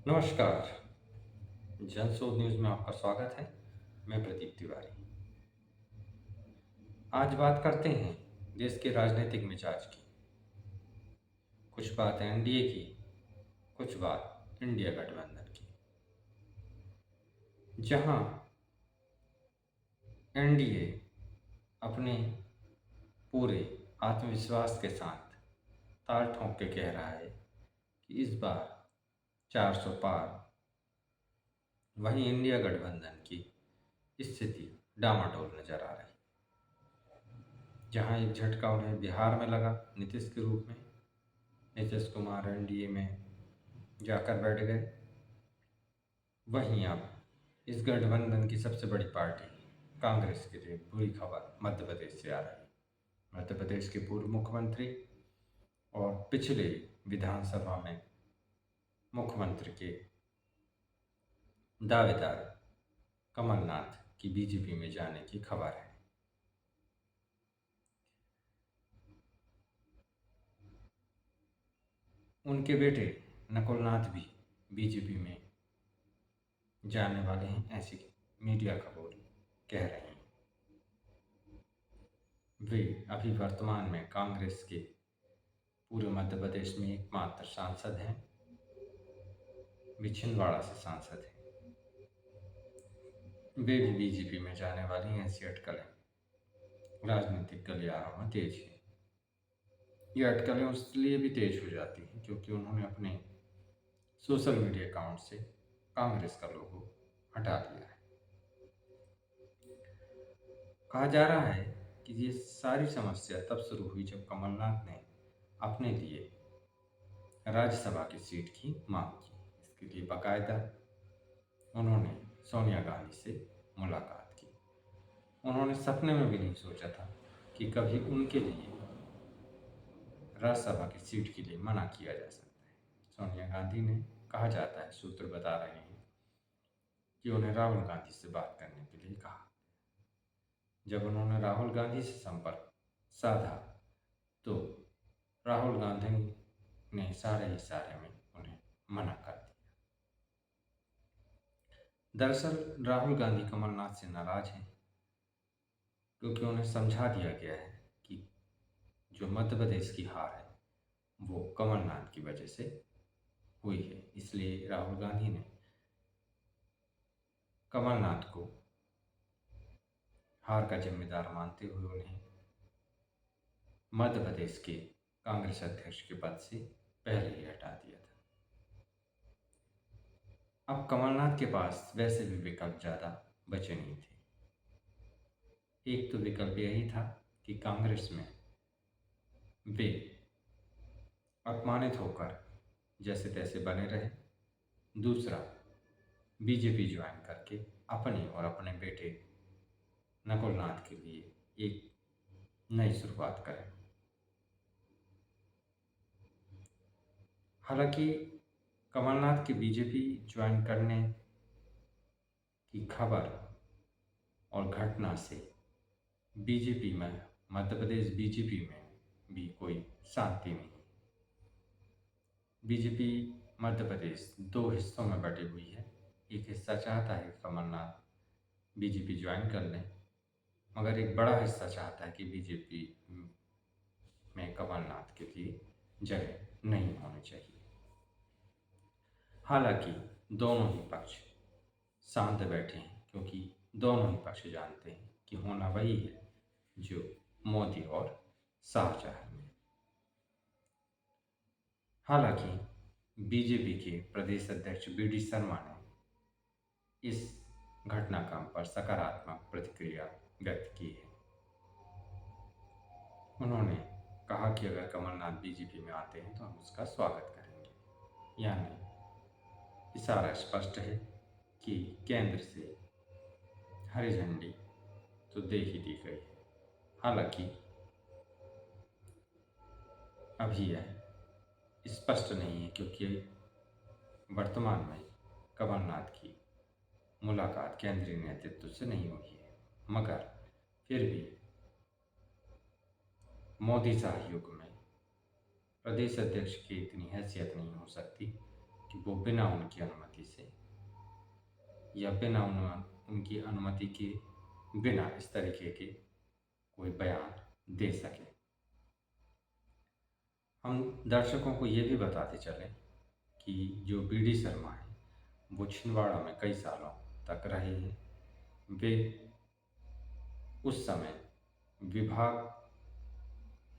नमस्कार। जनशोध न्यूज़ में आपका स्वागत है। मैं प्रदीप तिवारी। आज बात करते हैं देश के राजनीतिक मिजाज की। कुछ बात एनडीए की, कुछ बात इंडिया गठबंधन की। जहां एनडीए अपने पूरे आत्मविश्वास के साथ ताल ठोंक के कह रहा है कि इस बार 400 पार, वहीं इंडिया गठबंधन की स्थिति डामाडोल नजर आ रही। जहां एक झटका उन्हें बिहार में लगा नीतीश के रूप में, नीतीश कुमार एनडीए में जाकर बैठ गए। वहीं अब इस गठबंधन की सबसे बड़ी पार्टी कांग्रेस के लिए बुरी खबर मध्य प्रदेश से आ रही है। मध्य प्रदेश के पूर्व मुख्यमंत्री और पिछले विधानसभा में मुख्यमंत्री के दावेदार कमलनाथ की बीजेपी में जाने की खबर है। उनके बेटे नकुलनाथ भी बीजेपी में जाने वाले हैं, ऐसी मीडिया खबर कह रहे हैं। वे अभी वर्तमान में कांग्रेस के पूरे मध्य प्रदेश में एकमात्र सांसद हैं। वे छिंदवाड़ा से सांसद हैं। वे भी बीजेपी में जाने वाली हैं, ऐसी अटकलें राजनीतिक गलियारों में तेज हैं। ये अटकलें इसलिए भी तेज हो जाती हैं क्योंकि उन्होंने अपने सोशल मीडिया अकाउंट से कांग्रेस का लोगो हटा दिया है। कहा जा रहा है कि ये सारी समस्या तब शुरू हुई जब कमलनाथ ने अपने लिए राज्यसभा की सीट की मांग की। इसके लिए बाकायदा उन्होंने सोनिया गांधी से मुलाकात की। उन्होंने सपने में भी नहीं सोचा था कि कभी उनके लिए राज्यसभा की सीट के लिए मना किया जा सकता है। सोनिया गांधी ने, कहा जाता है, सूत्र बता रहे हैं कि उन्हें राहुल गांधी से बात करने के लिए कहा। जब उन्होंने राहुल गांधी से संपर्क साधा तो राहुल गांधी ने सारे इशारे में उन्हें मना कर दिया। दरअसल राहुल गांधी कमलनाथ से नाराज हैं क्योंकि उन्हें समझा दिया गया है कि जो मध्य प्रदेश की हार है वो कमलनाथ की वजह से हुई है। इसलिए राहुल गांधी ने कमलनाथ को हार का जिम्मेदार मानते हुए उन्हें मध्य प्रदेश के कांग्रेस अध्यक्ष के पद से पहले ही हटा दिया था। अब कमलनाथ के पास वैसे भी विकल्प ज़्यादा बचे नहीं थे। एक तो विकल्प यही था कि कांग्रेस में वे अपमानित होकर जैसे तैसे बने रहे। दूसरा, बीजेपी ज्वाइन करके अपने और अपने बेटे नकुलनाथ के लिए एक नई शुरुआत करें। हालांकि कमलनाथ के बीजेपी ज्वाइन करने की खबर और घटना से बीजेपी में, मध्य प्रदेश बीजेपी में भी कोई शांति नहीं। बीजेपी मध्य प्रदेश दो हिस्सों में बटी हुई है। एक हिस्सा चाहता है कि कमलनाथ बीजेपी ज्वाइन कर लें, मगर एक बड़ा हिस्सा चाहता है कि बीजेपी में कमलनाथ के लिए जगह नहीं होनी चाहिए। हालांकि दोनों ही पक्ष शांत बैठे हैं क्योंकि दोनों ही पक्ष जानते हैं कि होना वही है जो मोदी और शाह चाहेंगे। हालांकि बीजेपी के प्रदेश अध्यक्ष बी डी शर्मा ने इस घटनाक्रम पर सकारात्मक प्रतिक्रिया व्यक्त की है। उन्होंने कहा कि अगर कमलनाथ बीजेपी में आते हैं तो हम उसका स्वागत करेंगे। यानी इशारा स्पष्ट है कि केंद्र से हरी झंडी तो दे ही दी गई है। हालांकि अभी यह स्पष्ट नहीं है क्योंकि वर्तमान में कमलनाथ की मुलाकात केंद्रीय नेतृत्व से नहीं हुई है। मगर फिर भी मोदी शाह युग में प्रदेश अध्यक्ष की इतनी हैसियत नहीं हो सकती कि वो बिना उनकी अनुमति से या बिना उनकी अनुमति के बिना इस तरीके के कोई बयान दे सके। हम दर्शकों को ये भी बताते चलें कि जो BD शर्मा हैं वो छिंदवाड़ा में कई सालों तक रहे हैं। वे उस समय विभाग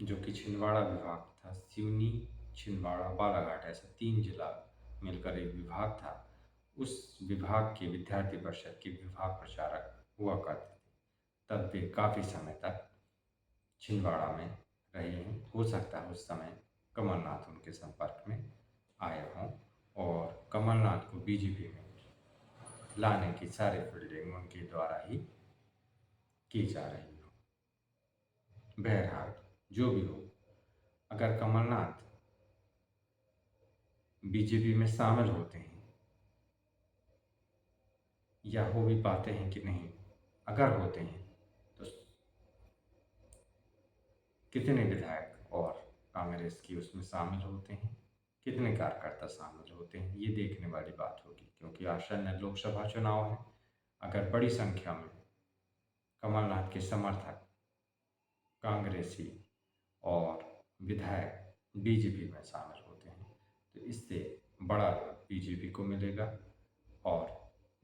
जो कि छिंदवाड़ा विभाग था, सिवनी, छिंदवाड़ा, बालाघाट, ऐसे 3 जिला मिलकर एक विभाग था। उस विभाग के विद्यार्थी परिषद के विभाग प्रचारक हुआ करते थे। तब वे काफ़ी समय तक छिंदवाड़ा में रहे हैं। हो सकता है उस समय कमलनाथ उनके संपर्क में आए हों और कमलनाथ को BJP में लाने की सारी फील्डिंग उनके द्वारा ही की जा रही हो। बहरहाल जो भी हो, अगर कमलनाथ BJP में शामिल होते हैं या हो भी पाते हैं कि नहीं, अगर होते हैं तो कितने विधायक और कांग्रेस की उसमें शामिल होते हैं, कितने कार्यकर्ता शामिल होते हैं, ये देखने वाली बात होगी। क्योंकि आसन्न लोकसभा चुनाव है। अगर बड़ी संख्या में कमलनाथ के समर्थक, कांग्रेसी और विधायक BJP में शामिल होते हैं तो इससे बड़ा लाभ BJP को मिलेगा। और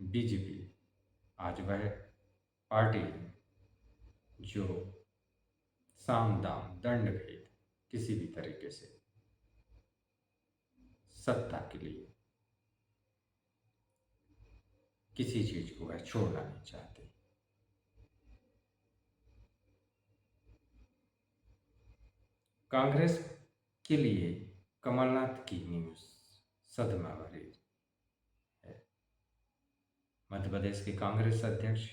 BJP आज वह पार्टी है जो साम दाम दंड भेद किसी भी तरीके से सत्ता के लिए किसी चीज को वह छोड़ना नहीं चाहती। कांग्रेस के लिए कमलनाथ की न्यूज सदमा भरी है। मध्य प्रदेश के कांग्रेस अध्यक्ष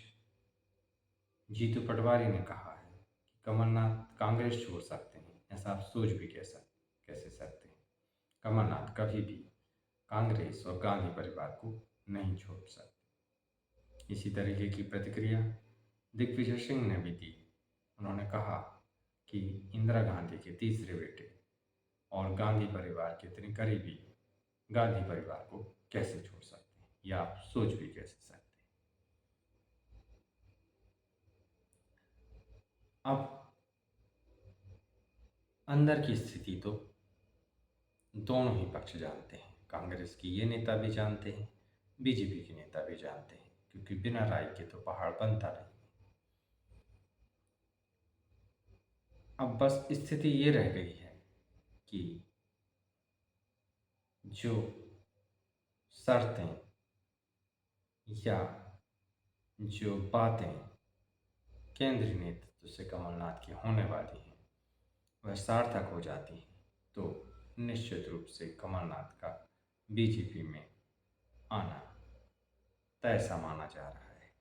जीतू पटवारी ने कहा है कि कमलनाथ कांग्रेस छोड़ सकते हैं, ऐसा आप सोच भी कैसे सकते हैं। कमलनाथ कभी भी कांग्रेस और गांधी परिवार को नहीं छोड़ सकते। इसी तरीके की प्रतिक्रिया दिग्विजय सिंह ने भी दी। उन्होंने कहा कि इंदिरा गांधी के तीसरे बेटे और गांधी परिवार के इतने करीबी गांधी परिवार को कैसे छोड़ सकते हैं, या आप सोच भी कैसे सकते हैं। अब अंदर की स्थिति तो दोनों ही पक्ष जानते हैं। कांग्रेस की ये नेता भी जानते हैं, BJP के नेता भी जानते हैं, क्योंकि बिना राय के तो पहाड़ बनता नहीं। अब बस स्थिति ये रह गई है कि जो शर्तें या जो बातें केंद्रीय नेतृत्व से कमलनाथ की होने वाली हैं वह सार्थक हो जाती हैं तो निश्चित रूप से कमलनाथ का BJP में आना तय सा माना जा रहा है।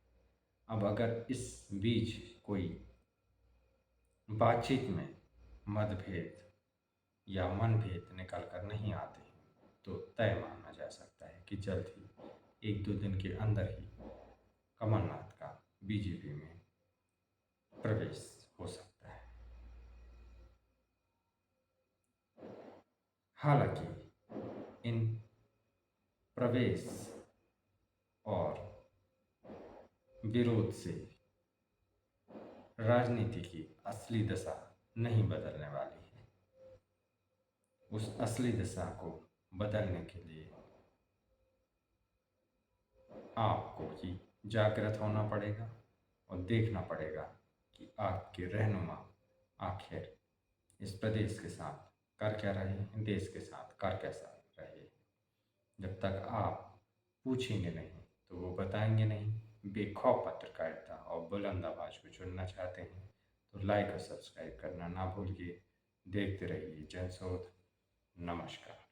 अब अगर इस बीच कोई बातचीत में मतभेद या मनभेद निकल कर नहीं आते हैं तो तय माना जा सकता है कि जल्द ही 1-2 दिन के अंदर ही कमलनाथ का BJP में प्रवेश हो सकता है। हालांकि इन प्रवेश और विरोध से राजनीति की असली दशा नहीं बदलने वाली है। उस असली दशा को बदलने के लिए आपको ही जागृत होना पड़ेगा और देखना पड़ेगा कि आपके रहनुमा आखिर इस प्रदेश के साथ कर क्या रहे हैं, देश के साथ कर कैसा रहे। जब तक आप पूछेंगे नहीं तो वो बताएंगे नहीं। बेखौफ पत्रकारिता और बुलंद आवाज को चुनना चाहते हैं तो लाइक और सब्सक्राइब करना ना भूलिए। देखते रहिए जनशोध। नमस्कार।